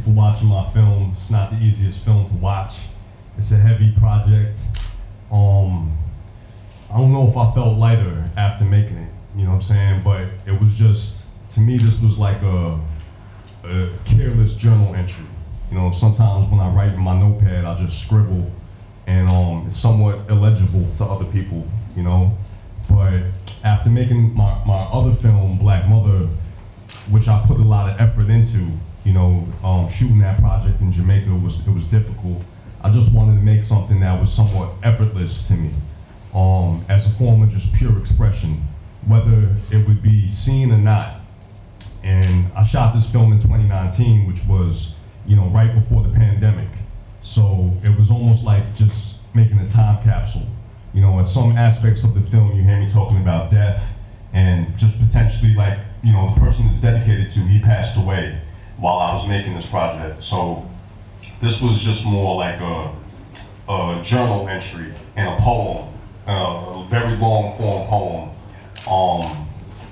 for watching my film. It's not the easiest film to watch. It's a heavy project. I don't know if I felt lighter after making it, you know what I'm saying? But it was just, to me, this was like a careless journal entry. You know, sometimes when I write in my notepad, I just scribble, and it's somewhat illegible to other people, you know? But after making my other film, Black Mother, which I put a lot of effort into, you know, shooting that project in Jamaica it was difficult. I just wanted to make something that was somewhat effortless to me, as a form of just pure expression, whether it would be seen or not. And I shot this film in 2019, which was, you know, right before the pandemic. So it was almost like just making a time capsule. You know, in some aspects of the film, you hear me talking about death and just potentially, like, you know, the person it's dedicated to, he passed away while I was making this project. So this was just more like a journal entry and a poem, a very long form poem.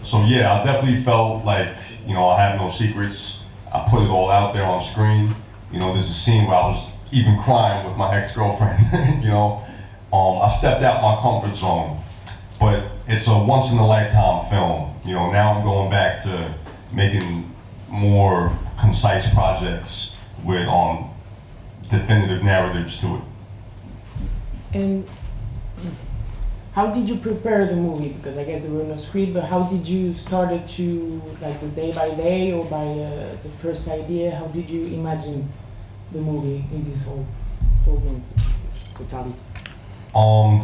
So yeah, I definitely felt like, you know, I have no secrets. I put it all out there on screen. You know, there's a scene where I was even crying with my ex-girlfriend, you know. I stepped out my comfort zone, but it's a once-in-a-lifetime film. You know, now I'm going back to making more concise projects with definitive narratives to it. And how did you prepare the movie? Because I guess there were no script, but how did you start it to, like, the day by day or by the first idea? How did you imagine the movie in this whole movie?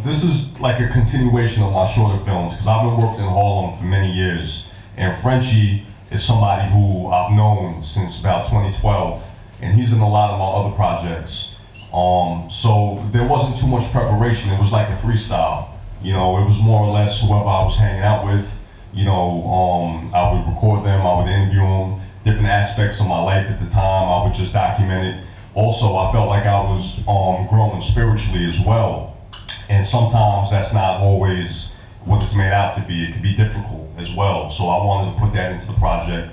This is like a continuation of my shorter films, because I've been working in Harlem for many years, and Frenchie is somebody who I've known since about 2012, and he's in a lot of my other projects. So there wasn't too much preparation. It was like a freestyle. You know, it was more or less whoever I was hanging out with. You know, I would record them, I would interview them, different aspects of my life at the time, I would just document it. Also, I felt like I was growing spiritually as well. And sometimes that's not always what it's made out to be. It can be difficult as well. So I wanted to put that into the project.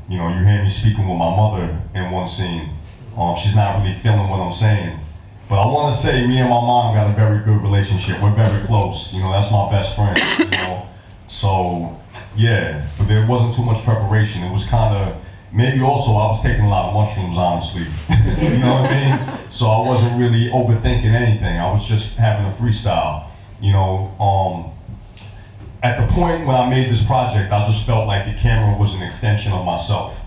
You know, you hear me speaking with my mother in one scene. She's not really feeling what I'm saying. But I want to say me and my mom got a very good relationship. We're very close. You know, that's my best friend, you know. So, yeah, but there wasn't too much preparation. It was kind of, maybe also I was taking a lot of mushrooms, honestly. You know what I mean? So I wasn't really overthinking anything. I was just having a freestyle. You know, at the point when I made this project, I just felt like the camera was an extension of myself.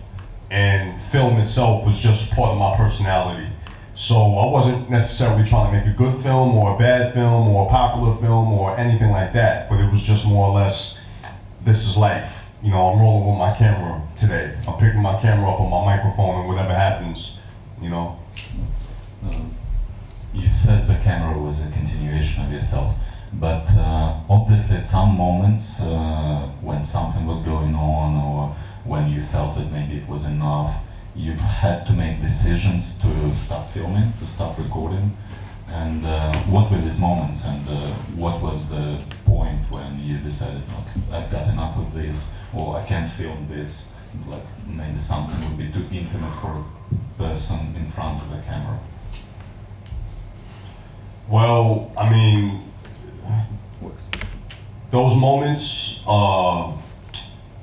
And film itself was just part of my personality. So I wasn't necessarily trying to make a good film or a bad film or a popular film or anything like that, but it was just more or less, this is life. You know, I'm rolling with my camera today. I'm picking my camera up on my microphone and whatever happens, you know. You said the camera was a continuation of yourself, but obviously at some moments when something was going on or when you felt that maybe it was enough, you've had to make decisions to stop filming, to stop recording. And what were these moments, and what was the point when you decided, okay, I've got enough of this, or I can't film this, like maybe something would be too intimate for a person in front of a camera? Well, I mean, those moments,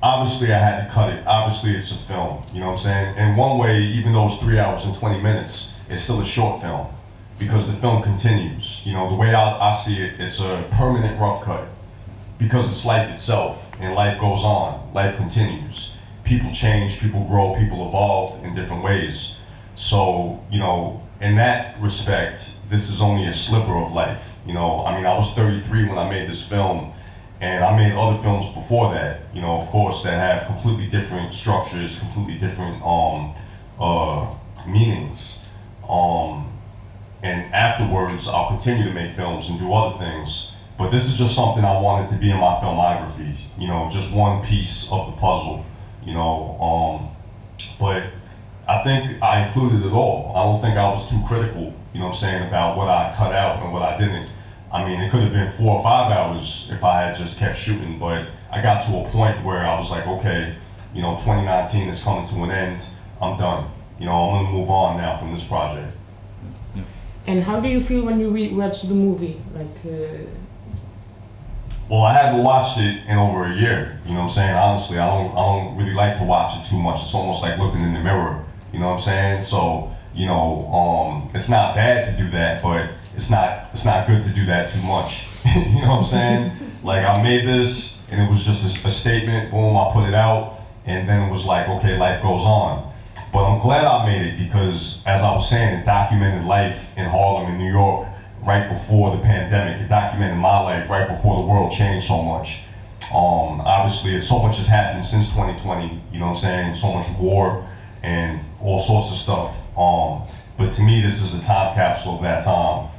obviously I had to cut it. Obviously it's a film, you know what I'm saying? In one way, even though it's 3 hours and 20 minutes, it's still a short film, because the film continues. You know, the way I see it, it's a permanent rough cut, because it's life itself, and life goes on, life continues. People change, people grow, people evolve in different ways. So, you know, in that respect, this is only a sliver of life. You know, I mean, I was 33 when I made this film, and I made other films before that, you know, of course, that have completely different structures, completely different meanings. And afterwards, I'll continue to make films and do other things. But this is just something I wanted to be in my filmography, you know, just one piece of the puzzle, you know. But I think I included it all. I don't think I was too critical, you know what I'm saying, about what I cut out and what I didn't. I mean, it could have been 4 or 5 hours if I had just kept shooting, but I got to a point where I was like, okay, you know, 2019 is coming to an end, I'm done. you know, I'm gonna move on now from this project. And how do you feel when you watch the movie? Like, Well, I haven't watched it in over a year. You know what I'm saying? Honestly, I don't really like to watch it too much. It's almost like looking in the mirror. You know what I'm saying? So, you know, it's not bad to do that, but it's not good to do that too much. You know what I'm saying? Like, I made this, and it was just a statement. Boom, I put it out, and then it was like, okay, life goes on. But I'm glad I made it because, as I was saying, it documented life in Harlem and New York right before the pandemic. It documented my life right before the world changed so much. Obviously, so much has happened since 2020, you know what I'm saying? So much war and all sorts of stuff. But to me, this is a time capsule of that time.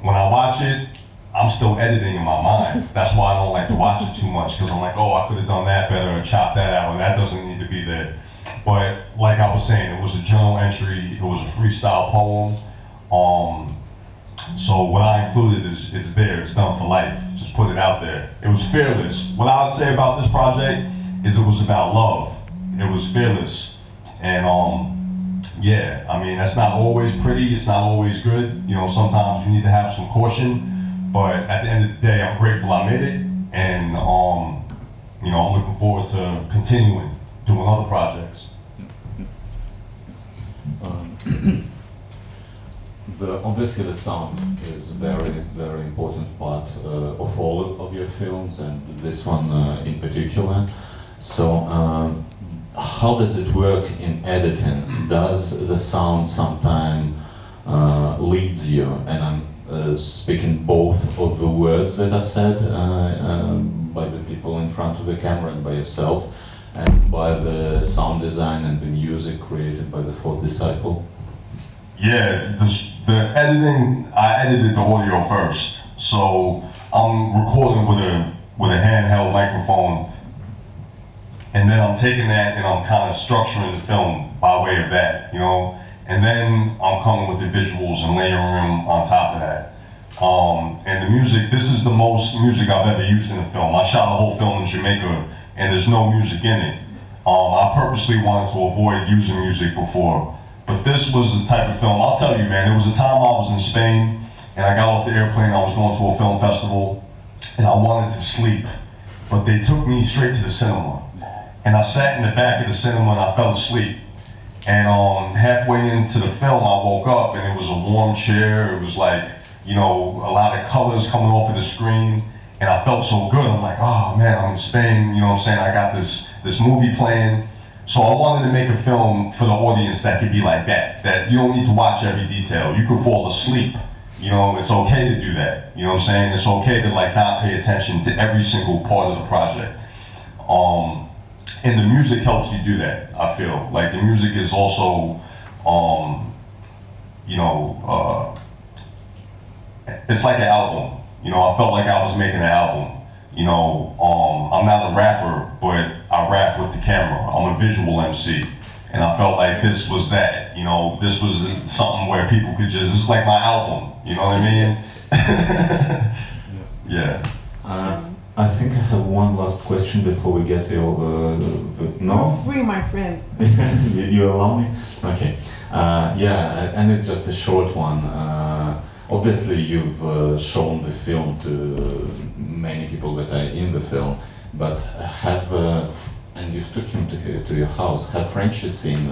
When I watch it, I'm still editing in my mind. That's why I don't like to watch it too much, because I'm like, oh, I could have done that better, or chopped that out, and that doesn't need to be there. But like I was saying, it was a journal entry, it was a freestyle poem. So what I included is, it's there, it's done for life. Just put it out there. It was fearless. What I would say about this project is it was about love. It was fearless. And yeah, I mean, that's not always pretty, it's not always good. You know, sometimes you need to have some caution. But at the end of the day, I'm grateful I made it. And you know, I'm looking forward to continuing doing other projects. Obviously the sound is very, very important part of all of your films, and this one in particular. So how does it work in editing? Does the sound sometimes leads you? And I'm speaking both of the words that are said by the people in front of the camera and by yourself, and by the sound design and the music created by the Fourth Disciple. Yeah, the editing, I edited the audio first. So I'm recording with a handheld microphone, and then I'm taking that and I'm kind of structuring the film by way of that, you know? And then I'm coming with the visuals and layering them on top of that. And the music, this is the most music I've ever used in a film. I shot the whole film in Jamaica, and there's no music in it. I purposely wanted to avoid using music before. But this was the type of film, I'll tell you, man, there was a time I was in Spain, and I got off the airplane, I was going to a film festival, and I wanted to sleep. But they took me straight to the cinema. And I sat in the back of the cinema and I fell asleep. And halfway into the film, I woke up and it was a warm chair. It was like, you know, a lot of colors coming off of the screen. And I felt so good. I'm like, oh man, I'm in Spain. You know what I'm saying? I got this movie playing. So I wanted to make a film for the audience that could be like that. That you don't need to watch every detail. You could fall asleep. You know, it's okay to do that. You know what I'm saying? It's okay to like not pay attention to every single part of the project. And the music helps you do that, I feel. Like the music is also, you know, it's like an album. You know, I felt like I was making an album. You know, I'm not a rapper, but I rap with the camera. I'm a visual MC. And I felt like this was that, you know, this was something where people could just, this is like my album, you know what I mean? Yeah. I think I have one last question before we get your, no? Free, my friend. You allow me? Okay. Yeah, and it's just a short one. Obviously, you've shown the film to many people that are in the film, but have, and you took him to your house, have Frenchie seen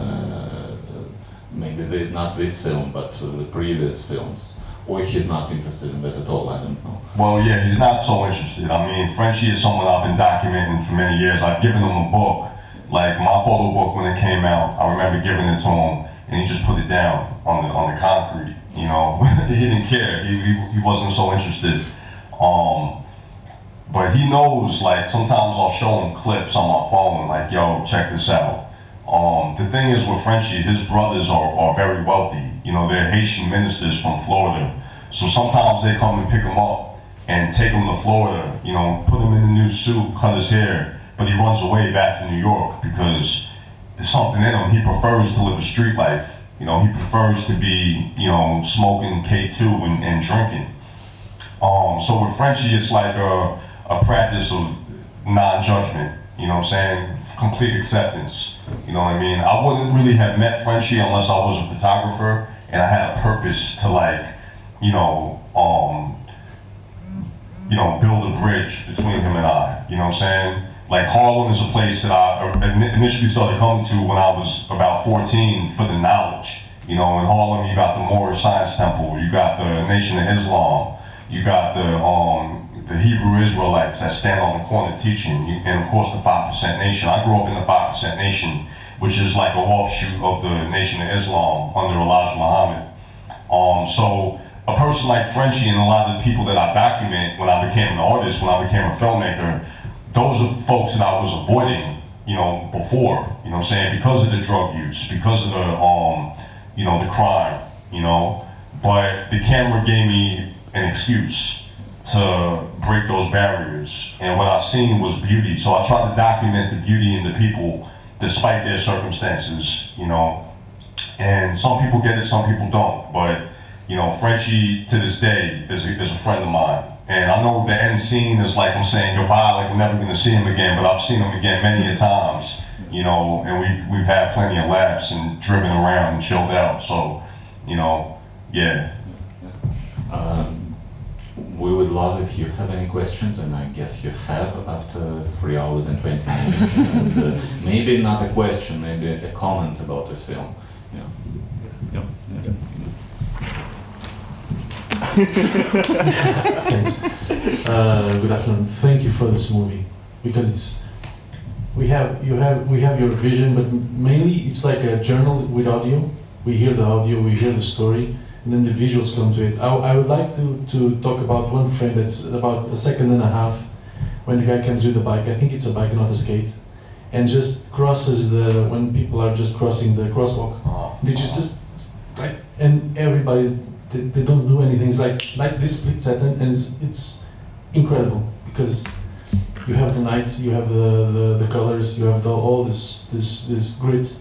maybe not this film, but the previous films? Or he's not interested in that at all, I don't know. Well, yeah, he's not so interested. I mean, Frenchie is someone I've been documenting for many years. I've given him a book, like my photo book when it came out. I remember giving it to him, and he just put it down on the concrete. You know, he didn't care. He wasn't so interested. But he knows. Like sometimes I'll show him clips on my phone, like, yo, check this out. The thing is with Frenchie, his brothers are very wealthy. You know, they're Haitian ministers from Florida. So sometimes they come and pick him up and take him to Florida, you know, put him in a new suit, cut his hair, but he runs away back to New York because there's something in him. He prefers to live a street life. You know, he prefers to be, you know, smoking K2 and drinking. So with Frenchie, it's like a practice of non-judgment. You know what I'm saying? complete acceptance. You know what I mean? I wouldn't really have met Frenchie unless I was a photographer and I had a purpose to like, build a bridge between him and I. You know what I'm saying? Like Harlem is a place that I initially started coming to when I was about 14 for the knowledge. You know, in Harlem you got the Moorish Science Temple, you got the Nation of Islam, you got the Hebrew Israelites that stand on the corner teaching, and of course the 5% Nation. I grew up in the 5% Nation, which is like an offshoot of the Nation of Islam under Elijah Muhammad. So a person like Frenchie and a lot of the people that I document when I became an artist, when I became a filmmaker, those are folks that I was avoiding, before, you know what I'm saying, because of the drug use, because of the crime, but the camera gave me an excuse to break those barriers, and what I seen was beauty. So I tried to document the beauty in the people despite their circumstances, and some people get it, some people don't, but Frenchie to this day is a friend of mine. And I know the end scene is like I'm saying goodbye, like I'm never gonna see him again, but I've seen him again many a times, and we've had plenty of laughs and driven around and chilled out. So, yeah. We would love if you have any questions, and I guess you have after 3 hours and 20 minutes. And, maybe not a question, maybe a comment about the film. Yeah. Thanks. Good afternoon. Thank you for this movie, because we have your vision, but mainly it's like a journal with audio. We hear the audio, we hear the story, and then the visuals come to it. I would like to talk about one frame that's about a second and a half, when the guy comes with a bike. I think it's a bike and not a skate, and just crosses when people are just crossing the crosswalk. They just like, and everybody. They don't do anything. It's like this split second, and it's incredible, because you have the night, you have the colors, you have all this grit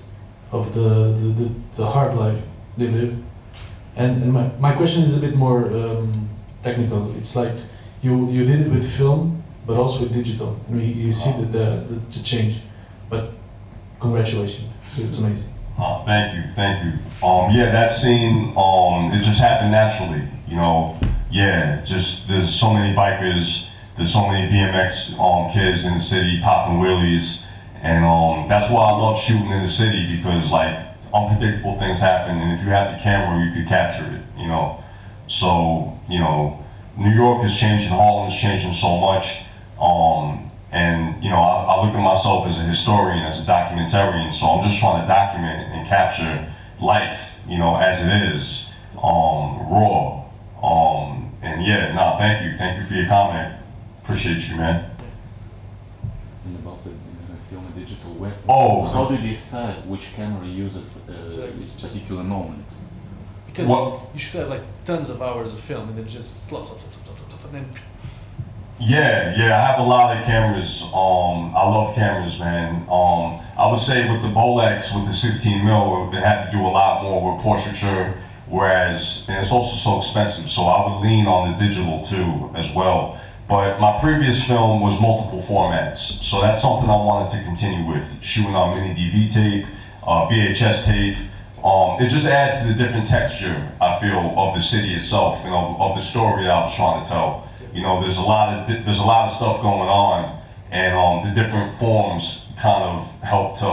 of the hard life they live. And my question is a bit more technical. It's like you did it with film, but also with digital. I mean, you see the change. But congratulations, so it's amazing. Oh, thank you. Yeah, that scene, it just happened naturally, just there's so many bikers, there's so many BMX kids in the city popping wheelies, and that's why I love shooting in the city, because like unpredictable things happen, and if you have the camera, you could capture it, So, New York is changing, Harlem is changing so much, and I look at myself as a historian, as a documentarian, so I'm just trying to document and capture life, as it is, raw. And yeah, thank you for your comment. Appreciate you, man. And about the film and digital web. Oh, how do you decide which camera you use at each particular moment? Because you should have like tons of hours of film, and then just slop, and then. Yeah, I have a lot of cameras. I love cameras, man. I would say with the Bolex, with the 16 mil, it had to do a lot more with portraiture, and it's also so expensive, so I would lean on the digital too, as well. But my previous film was multiple formats, so that's something I wanted to continue with, shooting on mini DV tape, VHS tape. It just adds to the different texture, I feel, of the city itself, and of the story that I was trying to tell. There's a lot of stuff going on, and the different forms kind of help to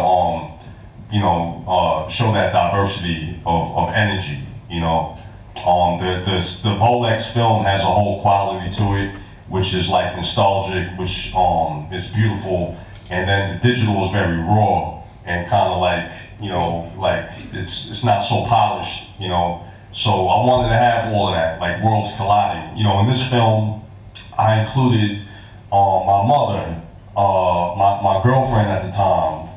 show that diversity of energy. The Bolex film has a whole quality to it, which is like nostalgic, which is beautiful, and then the digital is very raw and kind of like it's not so polished. So I wanted to have all of that, like worlds colliding. In this film, I included my mother, my girlfriend at the time,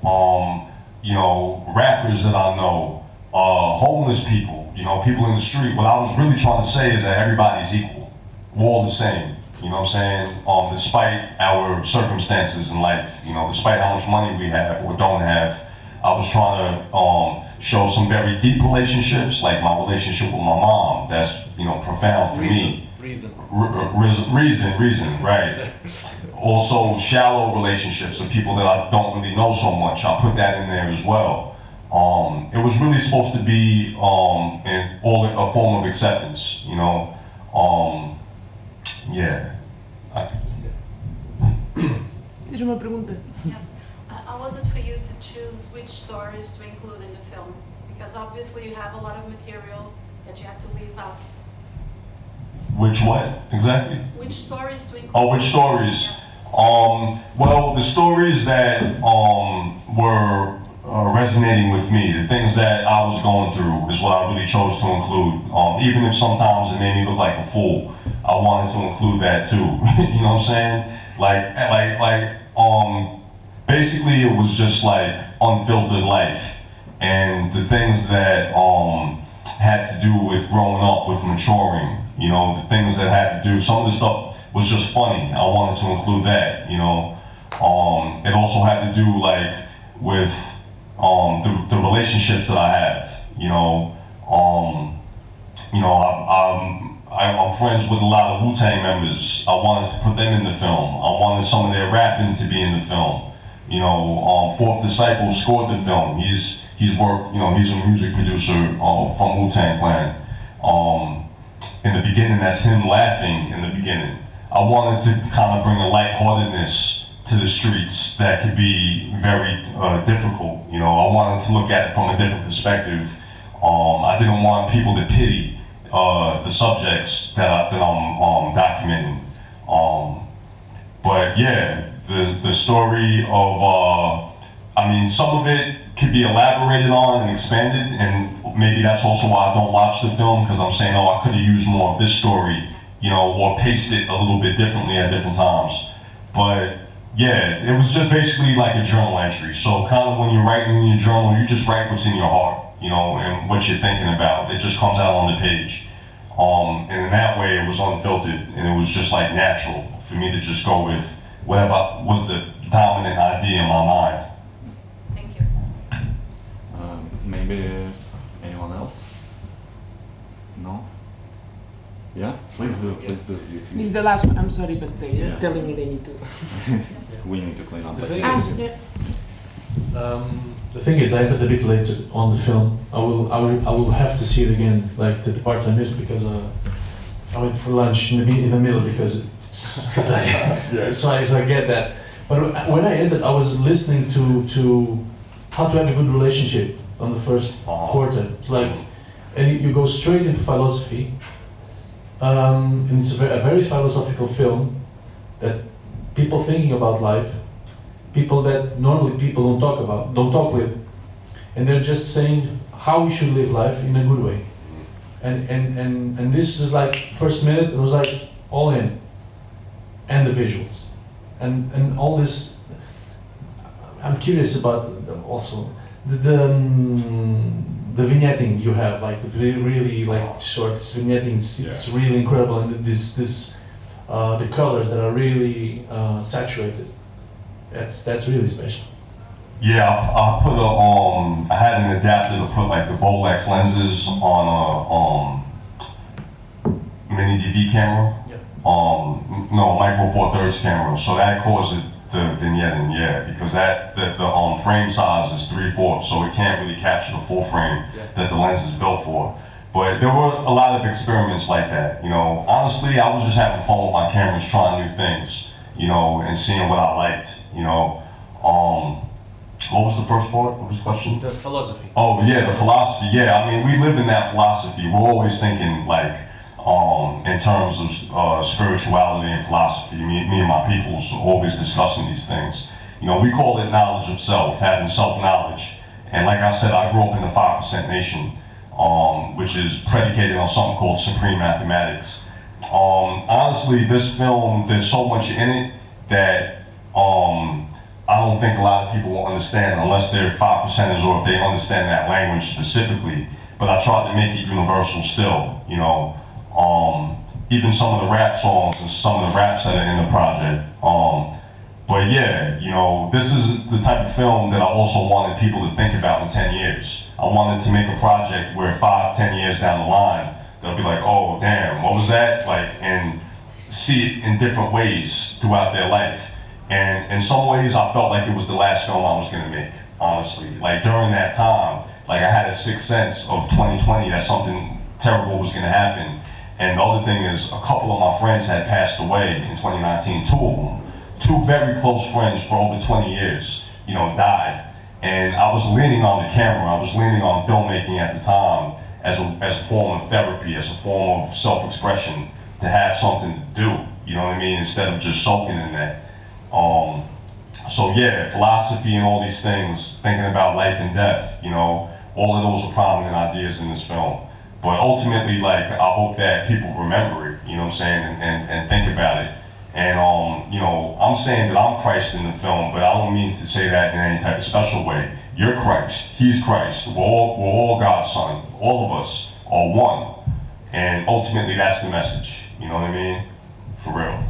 rappers that I know, homeless people, people in the street. What I was really trying to say is that everybody's equal. We're all the same, you know what I'm saying? Despite our circumstances in life, despite how much money we have or don't have, I was trying to show some very deep relationships, like my relationship with my mom. That's profound for me. reason. Reason, right. Also, shallow relationships with people that I don't really know so much. I'll put that in there as well. It was really supposed to be a form of acceptance, you know. Yeah. Tens uma pergunta? Yes. How was it for you to choose which stories to include in the film? Because obviously you have a lot of material that you have to leave out. Which what, exactly? Which stories to include? Oh, which stories? Yes. Well, the stories that were resonating with me, the things that I was going through is what I really chose to include. Even if sometimes it made me look like a fool, I wanted to include that too. You know what I'm saying? Basically it was just like unfiltered life and the things that had to do with growing up, with maturing, you know, the things that had to do, some of the stuff was just funny. I wanted to include that, you know. It also had to do like with the relationships that I have, you know. I'm friends with a lot of Wu-Tang members. I wanted to put them in the film. I wanted some of their rapping to be in the film. You know, Fourth Disciple scored the film. He's worked, you know, he's a music producer from Wu-Tang Clan. In the beginning, that's him laughing in the beginning. I wanted to kind of bring a lightheartedness to the streets that could be very difficult. You know, I wanted to look at it from a different perspective. I didn't want people to pity the subjects that I'm documenting. But yeah, the story of, I mean, some of it could be elaborated on and expanded, and maybe that's also why I don't watch the film, because I'm saying, oh, I could have used more of this story, you know, or paced it a little bit differently at different times. But yeah, it was just basically like a journal entry. So kind of when you're writing in your journal, you just write what's in your heart, you know, and what you're thinking about. It just comes out on the page. And in that way, it was unfiltered, and it was just like natural for me to just go with whatever was the dominant idea in my mind. Thank you. Maybe anyone else? No? Yeah, please do. This is the last one. I'm sorry, but they're Yeah. telling me they need to. We need to clean up. The thing Ask is, it. the thing is, I entered a bit later on the film. I will have to see it again, like the parts I missed, because I went for lunch in the middle because so I get that. But when I entered, I was listening to how to have a good relationship on the first quarter. It's like, and you go straight into philosophy, and it's a very philosophical film that people thinking about life, people that normally people don't talk with, and they're just saying how we should live life in a good way. And this is like first minute, it was like all in, and the visuals, and all this. I'm curious about also the vignetting you have, like the really like short vignetting. It's really incredible, and the colors that are really saturated. That's really special. Yeah, I put I had an adapter to put like the Bolex lenses on a mini DV camera. Yeah. No, micro four thirds camera. So that caused the vignetting, yeah, because the frame size is 3/4, so it can't really capture the full frame that the lens is built for. But there were a lot of experiments like that, you know. Honestly, I was just having fun with my cameras, trying new things, you know, and seeing what I liked, you know. What was the first part of this question? The philosophy. Oh yeah, the philosophy. Yeah, I mean, we live in that philosophy. We're always thinking like in terms of spirituality and philosophy. Me and my people's always discussing these things. You know, we call it knowledge of self, having self-knowledge. And like I said, I grew up in the 5% nation, which is predicated on something called supreme mathematics. Honestly, this film, there's so much in it that I don't think a lot of people will understand unless they're 5%ers or if they understand that language specifically. But I tried to make it universal still, you know. Even some of the rap songs and some of the raps that are in the project. But yeah, you know, this is the type of film that I also wanted people to think about in 10 years. I wanted to make a project where 5, 10 years down the line, they'll be like, oh, damn, what was that? Like, and see it in different ways throughout their life. And in some ways, I felt like it was the last film I was gonna make, honestly. Like, during that time, like, I had a sixth sense of 2020 that something terrible was gonna happen. And the other thing is, a couple of my friends had passed away in 2019, two of them. Two very close friends for over 20 years, you know, died. And I was leaning on the camera, I was leaning on filmmaking at the time as a form of therapy, as a form of self-expression, to have something to do, you know what I mean, instead of just soaking in that. So yeah, philosophy and all these things, thinking about life and death, you know, all of those are prominent ideas in this film. But ultimately, like, I hope that people remember it, you know what I'm saying, and think about it. And, you know, I'm saying that I'm Christ in the film, but I don't mean to say that in any type of special way. You're Christ, he's Christ, we're all God's son. All of us are one. And ultimately, that's the message, you know what I mean? For real.